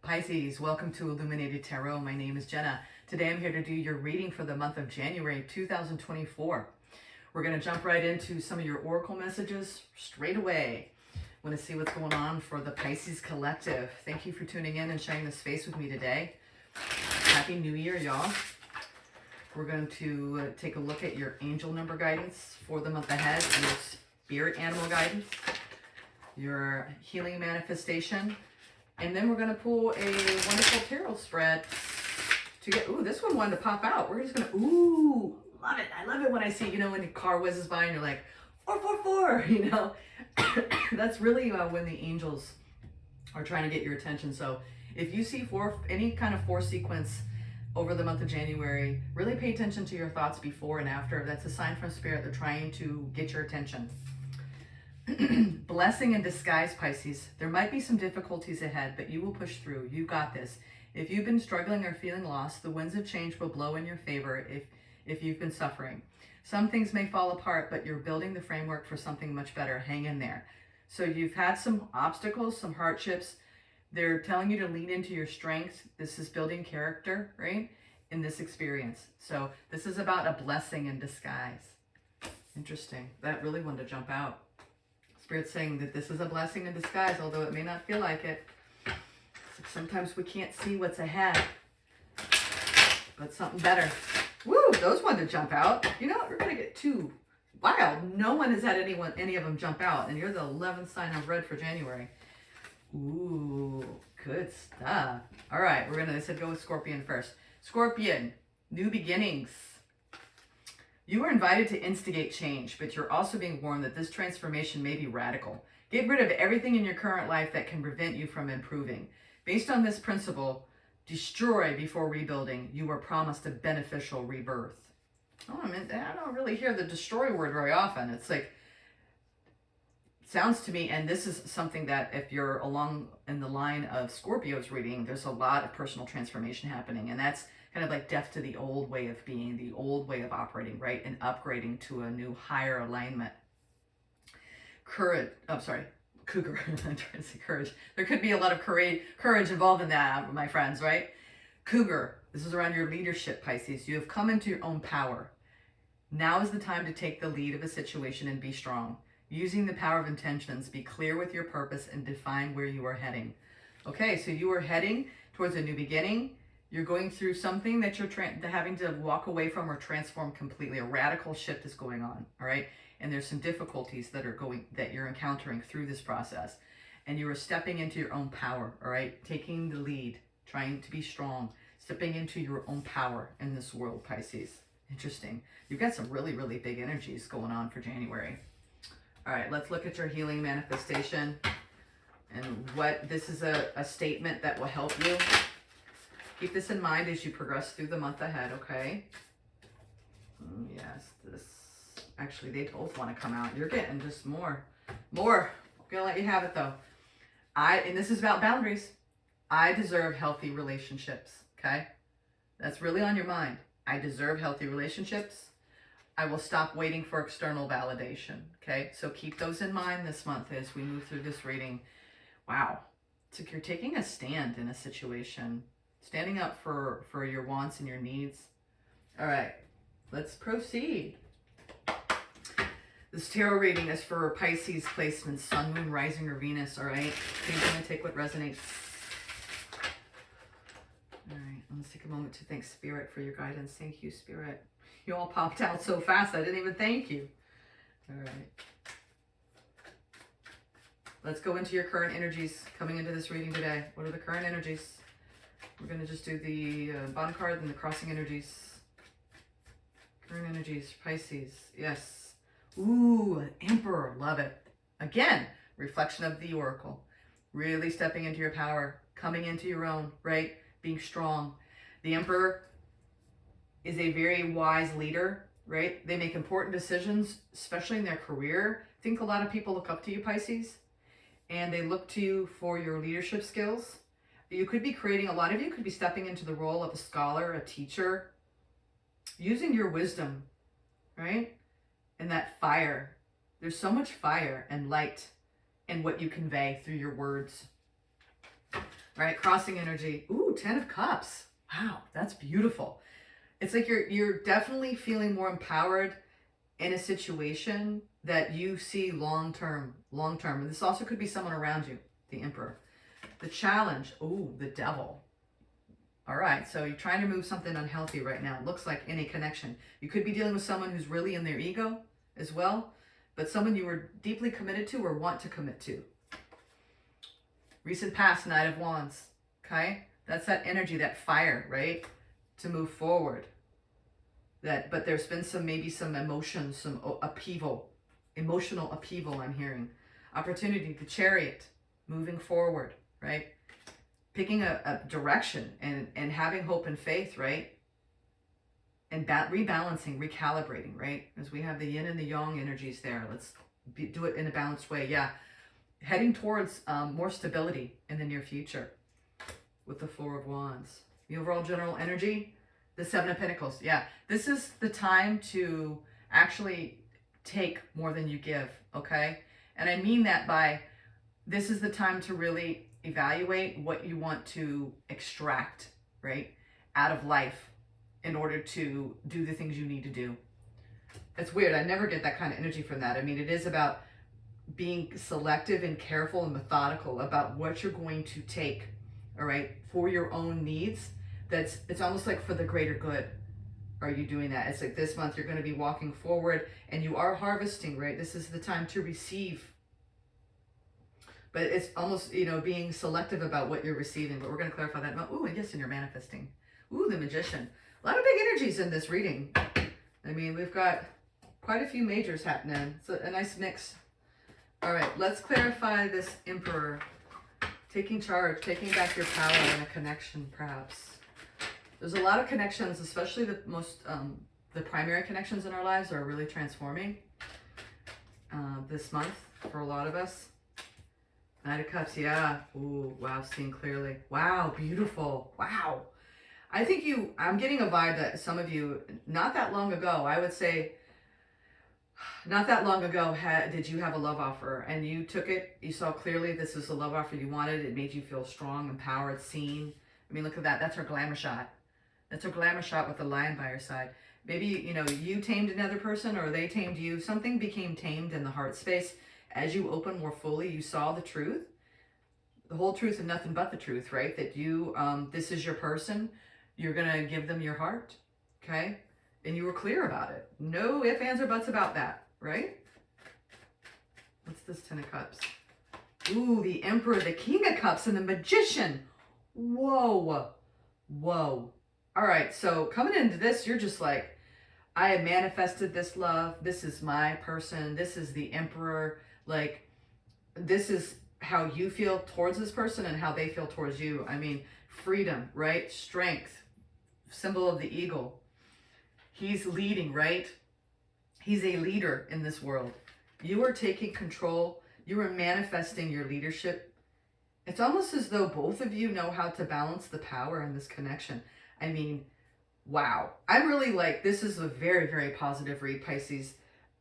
Pisces, welcome to Illuminated Tarot. My name is Jenna. Today I'm here to do your reading for the month of January 2024. We're going to jump right into some of your oracle messages straight away. Want to see what's going on for the Pisces collective. Thank you for tuning in and sharing this space with me today. Happy New Year, y'all. We're going to take a look at your angel number guidance for the month ahead, your spirit animal guidance, your healing manifestation, and then we're going to pull a wonderful tarot spread to get, ooh, this one wanted to pop out. We're just going to, ooh, love it. I love it when I see, when the car whizzes by and you're like, 444, That's really when the angels are trying to get your attention. So if you see any kind of four sequence over the month of January, really pay attention to your thoughts before and after. That's a sign from Spirit. They're trying to get your attention. Blessing in disguise, Pisces. There might be some difficulties ahead, but you will push through. You got this. If you've been struggling or feeling lost, the winds of change will blow in your favor if you've been suffering. Some things may fall apart, but you're building the framework for something much better. Hang in there. So you've had some obstacles, some hardships. They're telling you to lean into your strengths. This is building character, right? In this experience. So this is about a blessing in disguise. Interesting. That really wanted to jump out. Spirit's saying that this is a blessing in disguise, although it may not feel like it. Sometimes we can't see what's ahead, but something better. Woo, those wanted to jump out. We're going to get two. Wow, no one has had any of them jump out, and you're the 11th sign I've read for January. Ooh, good stuff. All right, they said go with Scorpion first. Scorpion, new beginnings. You are invited to instigate change, but you're also being warned that this transformation may be radical. Get rid of everything in your current life that can prevent you from improving. Based on this principle, destroy before rebuilding. You are promised a beneficial rebirth. Oh, I don't really hear the destroy word very often. It's like, sounds to me, and this is something that if you're along in the line of Scorpio's reading, there's a lot of personal transformation happening, and that's kind of like death to the old way of being, the old way of operating, right? And upgrading to a new higher alignment. Cougar. I'm trying to say courage. There could be a lot of courage involved in that, my friends, right? Cougar. This is around your leadership, Pisces. You have come into your own power. Now is the time to take the lead of a situation and be strong. Using the power of intentions, be clear with your purpose and define where you are heading. Okay, so you are heading towards a new beginning. You're going through something that you're having to walk away from or transform completely. A radical shift is going on, all right? And there's some difficulties that you're encountering through this process. And you are stepping into your own power, all right? Taking the lead, trying to be strong, stepping into your own power in this world, Pisces. Interesting. You've got some really, really big energies going on for January. All right, let's look at your healing manifestation and what this is a statement that will help you. Keep this in mind as you progress through the month ahead, okay? Yes, actually, they both want to come out. You're getting just more. I'm going to let you have it, though. And this is about boundaries. I deserve healthy relationships, okay? That's really on your mind. I deserve healthy relationships. I will stop waiting for external validation, okay? So keep those in mind this month as we move through this reading. Wow. It's like you're taking a stand in a situation. Standing up for your wants and your needs. All right, let's proceed. This tarot reading is for Pisces placements, Sun, Moon, Rising, or Venus, all right? I'm going to take what resonates. All right, let's take a moment to thank Spirit for your guidance. Thank you, Spirit. You all popped out so fast, I didn't even thank you. All right. Let's go into your current energies coming into this reading today. What are the current energies? We're going to just do the bottom card and the crossing energies. Current energies, Pisces, yes. Ooh, Emperor, love it. Again, reflection of the Oracle. Really stepping into your power, coming into your own, right? Being strong. The Emperor is a very wise leader, right? They make important decisions, especially in their career. I think a lot of people look up to you, Pisces, and they look to you for your leadership skills. You could be a lot of you could be stepping into the role of a scholar, a teacher, using your wisdom, right? And that fire. There's so much fire and light in what you convey through your words. All right, crossing energy. Ooh, 10 of Cups. Wow, that's beautiful. It's like you're definitely feeling more empowered in a situation that you see long term. And this also could be someone around you, the Emperor. The challenge. Ooh, the Devil. All right, so you're trying to move something unhealthy right now. It looks like in a connection. You could be dealing with someone who's really in their ego as well, but someone you were deeply committed to or want to commit to. Recent past, Knight of Wands. Okay? That's that energy, that fire, right? To move forward. But there's been maybe some emotions, some upheaval, emotional upheaval I'm hearing. Opportunity, the Chariot, moving forward, right? Picking a direction and having hope and faith, right? And rebalancing, recalibrating, right? As we have the yin and the yang energies there. Let's do it in a balanced way. Yeah. Heading towards more stability in the near future with the Four of Wands. The overall general energy, the Seven of Pentacles. Yeah, this is the time to actually take more than you give, okay? And I mean that by this is the time to really evaluate what you want to extract, right, out of life in order to do the things you need to do. It's weird. I never get that kind of energy from that. I mean, it is about being selective and careful and methodical about what you're going to take, all right, for your own needs. It's almost like for the greater good. Are you doing that? It's like this month you're going to be walking forward and you are harvesting, right? This is the time to receive. But it's almost, being selective about what you're receiving. But we're going to clarify that. Ooh, and yes, and you're manifesting. Ooh, the Magician. A lot of big energies in this reading. I mean, we've got quite a few majors happening. It's a nice mix. All right, let's clarify this Emperor. Taking charge, taking back your power in a connection, perhaps. There's a lot of connections, especially the primary connections in our lives are really transforming this month for a lot of us. Knight of Cups, yeah. Ooh, wow, seeing clearly. Wow, beautiful. Wow. I think I'm getting a vibe that some of you, not that long ago, I would say, not that long ago, did you have a love offer and you took it, you saw clearly this is a love offer you wanted, it made you feel strong, empowered, seen. I mean, look at that. That's her glamour shot. That's her glamour shot with the lion by her side. Maybe, you tamed another person or they tamed you. Something became tamed in the heart space. As you open more fully, you saw the truth. The whole truth and nothing but the truth, right? That this is your person. You're going to give them your heart, okay? And you were clear about it. No ifs, ands, or buts about that, right? What's this Ten of Cups? Ooh, the Emperor, the King of Cups, and the Magician. Whoa. Whoa. All right, so coming into this, you're just like, I have manifested this love. This is my person. This is the Emperor. Like, this is how you feel towards this person and how they feel towards you. I mean, freedom, right? Strength, symbol of the eagle. He's leading, right? He's a leader in this world. You are taking control. You are manifesting your leadership. It's almost as though both of you know how to balance the power in this connection. I mean, wow. I'm really this is a very, very positive read, Pisces,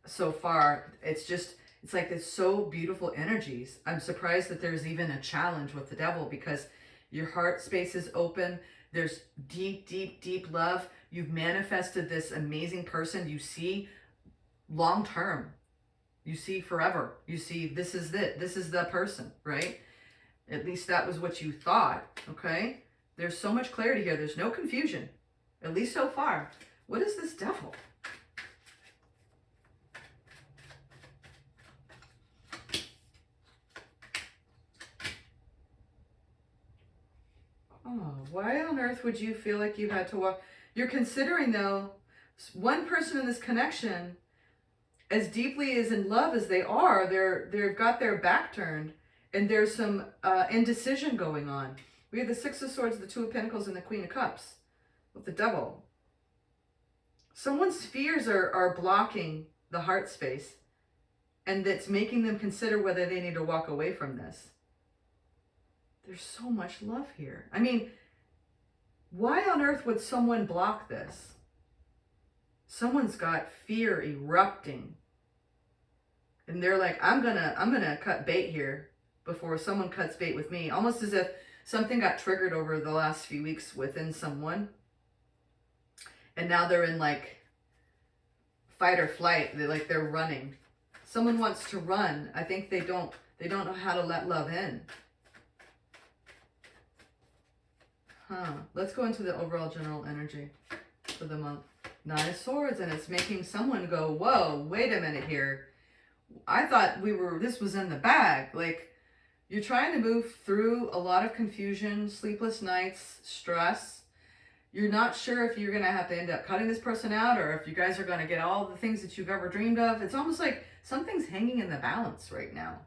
so far. It's like it's so beautiful energies. I'm surprised that there's even a challenge with the Devil because your heart space is open. There's deep, deep, deep love. You've manifested this amazing person. You see long term. You see forever. You see this is it. This is the person, right? At least that was what you thought, okay? There's so much clarity here. There's no confusion, at least so far. What is this Devil? Oh, why on earth would you feel like you had to walk? You're considering, though, one person in this connection, as deeply as in love as they are, they've got their back turned, and there's some indecision going on. We have the Six of Swords, the Two of Pentacles, and the Queen of Cups with the Devil. Someone's fears are blocking the heart space, and that's making them consider whether they need to walk away from this. There's so much love here. I mean, why on earth would someone block this? Someone's got fear erupting. And they're like, I'm gonna cut bait here before someone cuts bait with me. Almost as if something got triggered over the last few weeks within someone. And now they're in like fight or flight. They're running. Someone wants to run. I think they don't know how to let love in. Let's go into the overall general energy for the month. Nine of Swords, and it's making someone go, whoa, wait a minute here. I thought this was in the bag. Like, you're trying to move through a lot of confusion, sleepless nights, stress. You're not sure if you're going to have to end up cutting this person out, or if you guys are going to get all the things that you've ever dreamed of. It's almost like something's hanging in the balance right now.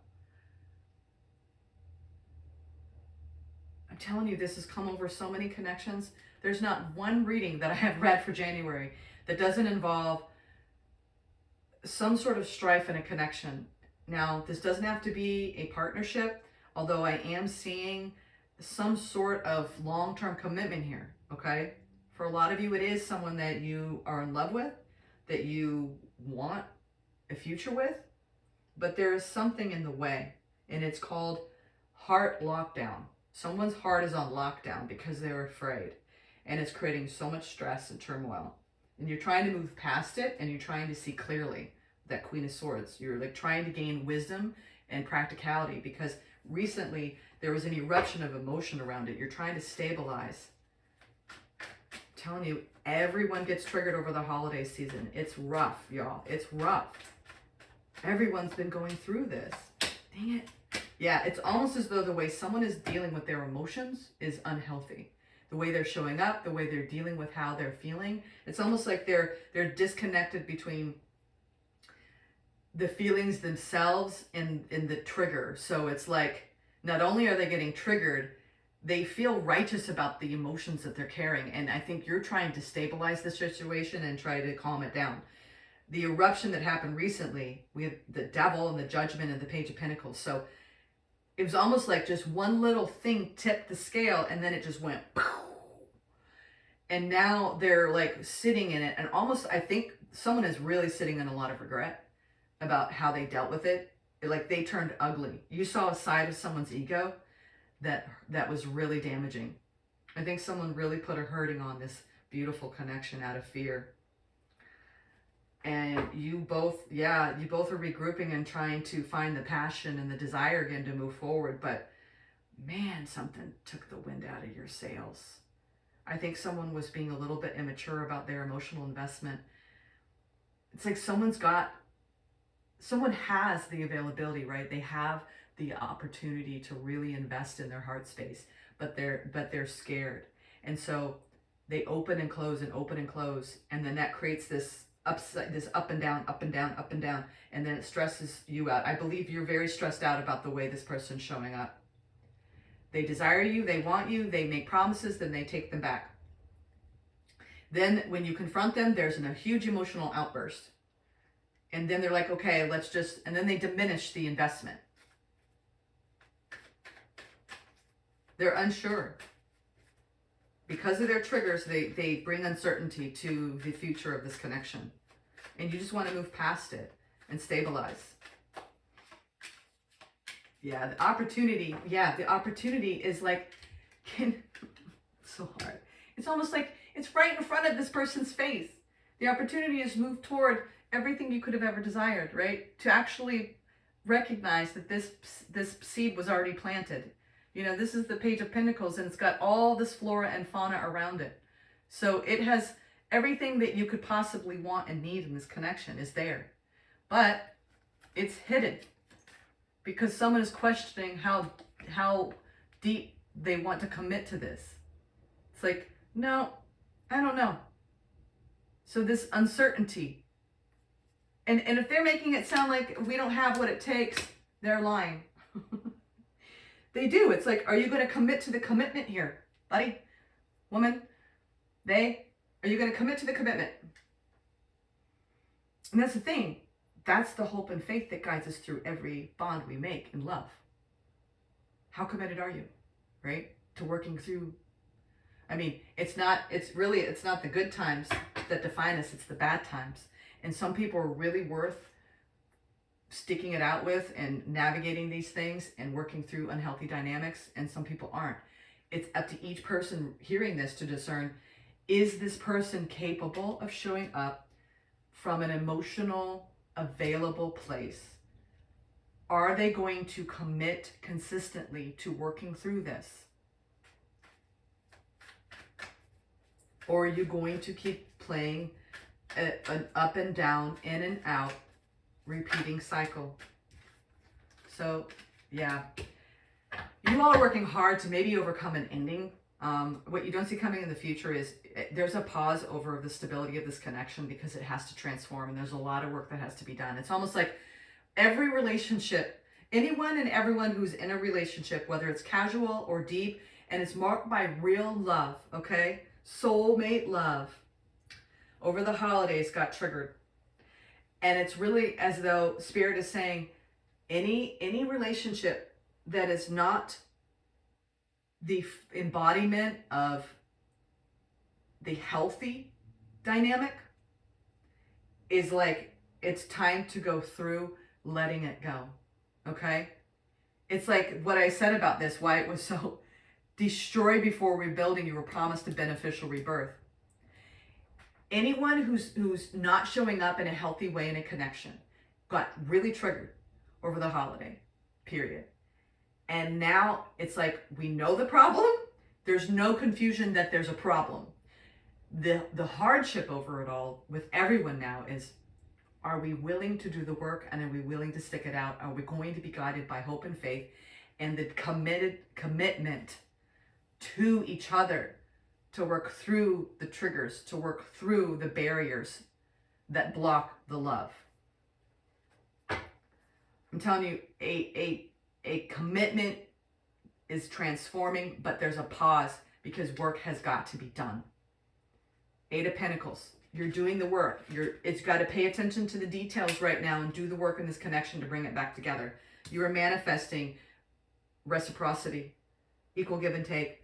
I'm telling you, this has come over so many connections. There's not one reading that I have read for January that doesn't involve some sort of strife and a connection. Now, this doesn't have to be a partnership, although I am seeing some sort of long-term commitment here, okay? For a lot of you, it is someone that you are in love with, that you want a future with, but there is something in the way, and it's called heart lockdown. Someone's heart is on lockdown because they're afraid, and it's creating so much stress and turmoil. And you're trying to move past it, and you're trying to see clearly. That Queen of Swords, you're like trying to gain wisdom and practicality, because recently there was an eruption of emotion around it. You're trying to stabilize. I'm telling you, everyone gets triggered over the holiday season. It's rough, y'all. It's rough. Everyone's been going through this. Dang it. Yeah, it's almost as though the way someone is dealing with their emotions is unhealthy. The way they're showing up, the way they're dealing with how they're feeling. It's almost like they're disconnected between the feelings themselves and the trigger. So it's like, not only are they getting triggered, they feel righteous about the emotions that they're carrying. And I think you're trying to stabilize the situation and try to calm it down. The eruption that happened recently, we have the Devil and the Judgment and the Page of Pentacles. So it was almost like just one little thing tipped the scale, and then it just went pow. And now they're like sitting in it, and almost, I think someone is really sitting in a lot of regret about how they dealt with it. Like, they turned ugly. You saw a side of someone's ego that was really damaging. I think someone really put a hurting on this beautiful connection out of fear. And you both are regrouping and trying to find the passion and the desire again to move forward. But man, something took the wind out of your sails. I think someone was being a little bit immature about their emotional investment. It's like someone has the availability, right? They have the opportunity to really invest in their heart space, but they're scared. And so they open and close and open and close. And then that creates this up and down, up and down, up and down. And then it stresses you out. I believe you're very stressed out about the way this person's showing up. They desire you, they want you, they make promises, then they take them back. Then when you confront them, there's a huge emotional outburst. And then they're like, okay, and then they diminish the investment. They're unsure. Because of their triggers, they bring uncertainty to the future of this connection. And you just want to move past it and stabilize. Yeah, the opportunity is like, so hard. It's almost like it's right in front of this person's face. The opportunity is moved toward everything you could have ever desired, right? To actually recognize that this seed was already planted. You know, this is the Page of Pentacles, and it's got all this flora and fauna around it. So it has everything that you could possibly want and need in this connection is there. But it's hidden because someone is questioning how deep they want to commit to this. It's like, no, I don't know. So this uncertainty. And if they're making it sound like we don't have what it takes, they're lying. They do. It's like, are you going to commit to the commitment here, buddy, woman? Are you going to commit to the commitment? And that's the thing. That's the hope and faith that guides us through every bond we make in love. How committed are you, right? To working through. I mean, it's not the good times that define us. It's the bad times. And some people are really worth sticking it out with and navigating these things and working through unhealthy dynamics, and some people aren't. it's up to each person hearing this to discern, is this person capable of showing up from an emotional, available place? Are they going to commit consistently to working through this? Or are you going to keep playing an up and down, in and out, repeating cycle? So, yeah. You all are working hard to maybe overcome an ending. What you don't see coming in the future is there's a pause over the stability of this connection because it has to transform, and there's a lot of work that has to be done. It's almost like every relationship, anyone and everyone who's in a relationship, whether it's casual or deep, and it's marked by real love, okay? Soulmate love, over the holidays got triggered. And it's really as though Spirit is saying, any relationship that is not the embodiment of the healthy dynamic is like, it's time to go through letting it go, okay? It's like what I said about this, why it was so destroy before rebuilding. You were promised a beneficial rebirth. Anyone who's not showing up in a healthy way in a connection got really triggered over the holiday period. And now it's like, we know the problem. There's no confusion that there's a problem. The hardship over it all with everyone now is, are we willing to do the work, and are we willing to stick it out? Are we going to be guided by hope and faith and the commitment to each other to work through the triggers, to work through the barriers that block the love? I'm telling you, a commitment is transforming, but there's a pause because work has got to be done. 8 of Pentacles. You're doing the work. It's got to pay attention to the details right now and do the work in this connection to bring it back together. You are manifesting reciprocity, equal give and take.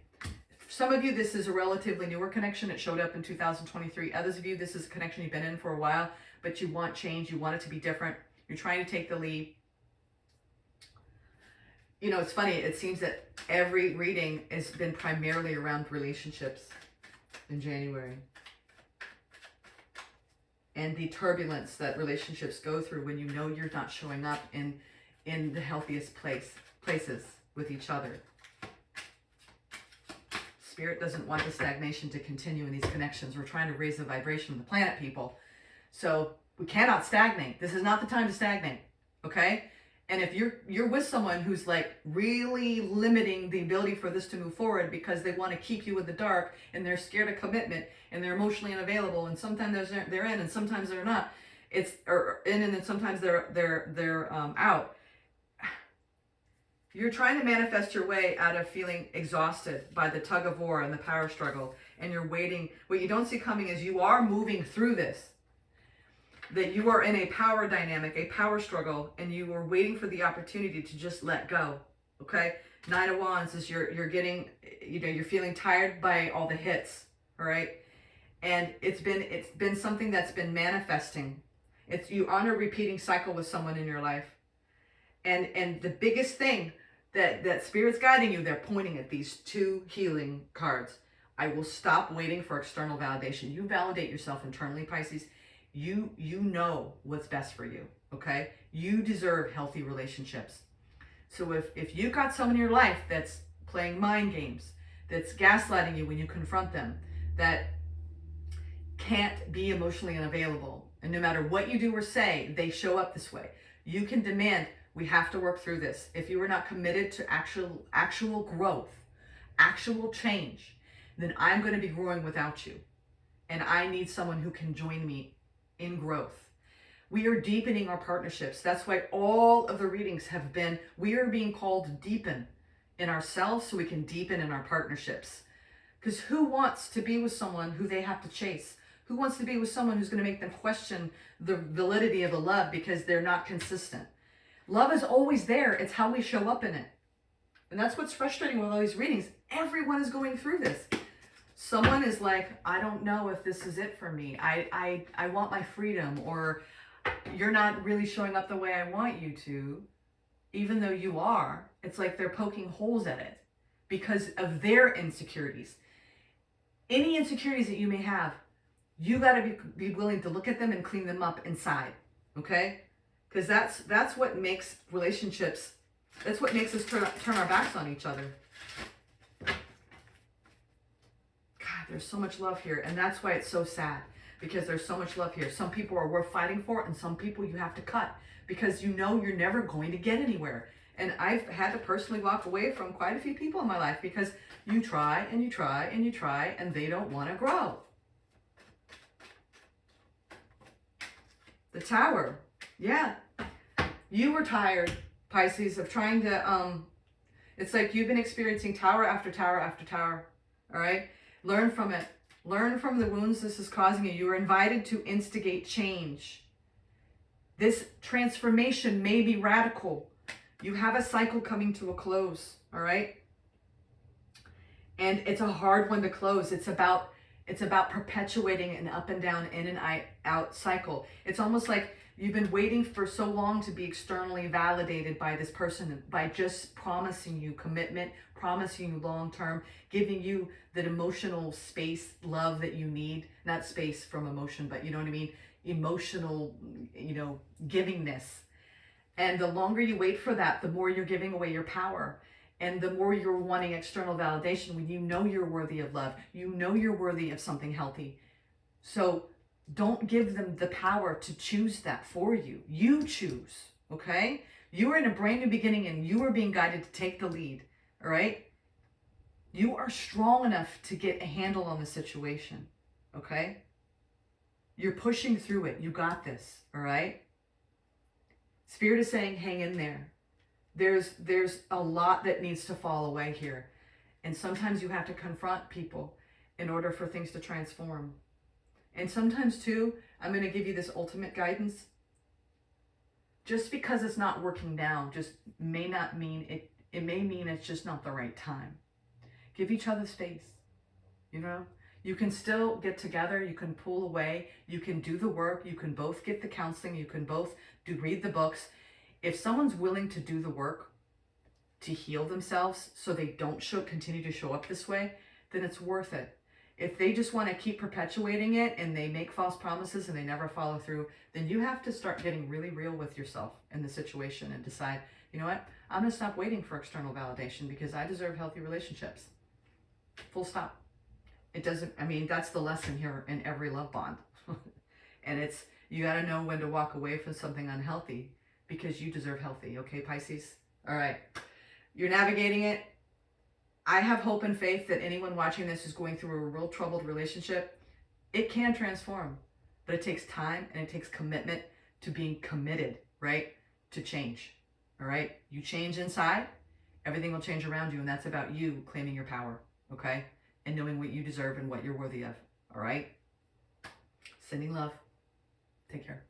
Some of you, this is a relatively newer connection. It showed up in 2023. Others of you, this is a connection you've been in for a while, but you want change. You want it to be different. You're trying to take the lead. You know, it's funny. It seems that every reading has been primarily around relationships in January. And the turbulence that relationships go through when you know you're not showing up in the healthiest places with each other. Spirit doesn't want the stagnation to continue in these connections. We're trying to raise the vibration of the planet, people. So we cannot stagnate. This is not the time to stagnate, okay? And if you're with someone who's like really limiting the ability for this to move forward because they want to keep you in the dark and they're scared of commitment and they're emotionally unavailable and sometimes they're in and sometimes they're not. It's or in and then sometimes they're out. You're trying to manifest your way out of feeling exhausted by the tug of war and the power struggle, and you're waiting. What you don't see coming is you are moving through this. That you are in a power dynamic, a power struggle, and you are waiting for the opportunity to just let go. Okay? 9 of Wands is you're getting, you're feeling tired by all the hits. All right? And it's been something that's been manifesting. It's you on a repeating cycle with someone in your life. And the biggest thing that Spirit's guiding you, they're pointing at these 2 healing cards. I will stop waiting for external validation. You validate yourself internally, Pisces. You know what's best for you, okay? You deserve healthy relationships. So if you got someone in your life that's playing mind games, that's gaslighting you when you confront them, that can't be emotionally unavailable, and no matter what you do or say, they show up this way, you can demand, we have to work through this. If you are not committed to actual growth, actual change, then I'm going to be growing without you. And I need someone who can join me in growth. We are deepening our partnerships. That's why all of the readings have been, we are being called to deepen in ourselves so we can deepen in our partnerships. Because who wants to be with someone who they have to chase? Who wants to be with someone who's going to make them question the validity of the love because they're not consistent? Love is always there. It's how we show up in it. And that's what's frustrating with all these readings. Everyone is going through this. Someone is like, I don't know if this is it for me. I want my freedom, or you're not really showing up the way I want you to, even though you are. It's like they're poking holes at it. because of their insecurities. Any insecurities that you may have, you got to be willing to look at them and clean them up inside, okay? Because that's what makes relationships, that's what makes us turn our backs on each other. God, there's so much love here, and that's why it's so sad, because there's so much love here. Some people are worth fighting for, and some people you have to cut, because you know you're never going to get anywhere. And I've had to personally walk away from quite a few people in my life because you try and you try and you try and they don't want to grow. The Tower. Yeah. You were tired, Pisces, of trying to, it's like you've been experiencing tower after tower after tower. All right? Learn from it. Learn from the wounds this is causing you. You are invited to instigate change. This transformation may be radical. You have a cycle coming to a close, all right? And it's a hard one to close. It's about perpetuating an up and down, in and out cycle. It's almost like you've been waiting for so long to be externally validated by this person, by just promising you commitment, promising you long-term, giving you that emotional space, love that you need. Not space from emotion, but you know what I mean? Emotional, givingness. And the longer you wait for that, the more you're giving away your power. And the more you're wanting external validation when you know you're worthy of love. You know you're worthy of something healthy. So don't give them the power to choose that for you. You choose, okay? You are in a brand new beginning and you are being guided to take the lead, all right? You are strong enough to get a handle on the situation, okay? You're pushing through it. You got this, all right? Spirit is saying, hang in there. There's a lot that needs to fall away here. And sometimes you have to confront people in order for things to transform. And sometimes too, I'm going to give you this ultimate guidance. Just because it's not working now, just may not mean it. It may mean it's just not the right time. Give each other space. You can still get together. You can pull away. You can do the work. You can both get the counseling. You can both read the books. If someone's willing to do the work to heal themselves so they don't continue to show up this way, then it's worth it. If they just want to keep perpetuating it and they make false promises and they never follow through, then you have to start getting really real with yourself in the situation and decide, you know what? I'm going to stop waiting for external validation because I deserve healthy relationships. Full stop. It doesn't, that's the lesson here in every love bond. And you got to know when to walk away from something unhealthy because you deserve healthy. Okay, Pisces? All right. You're navigating it. I have hope and faith that anyone watching this is going through a real troubled relationship. It can transform, but it takes time and it takes commitment to being committed, right? To change. All right? You change inside, everything will change around you. And that's about you claiming your power. Okay? And knowing what you deserve and what you're worthy of. All right? Sending love. Take care.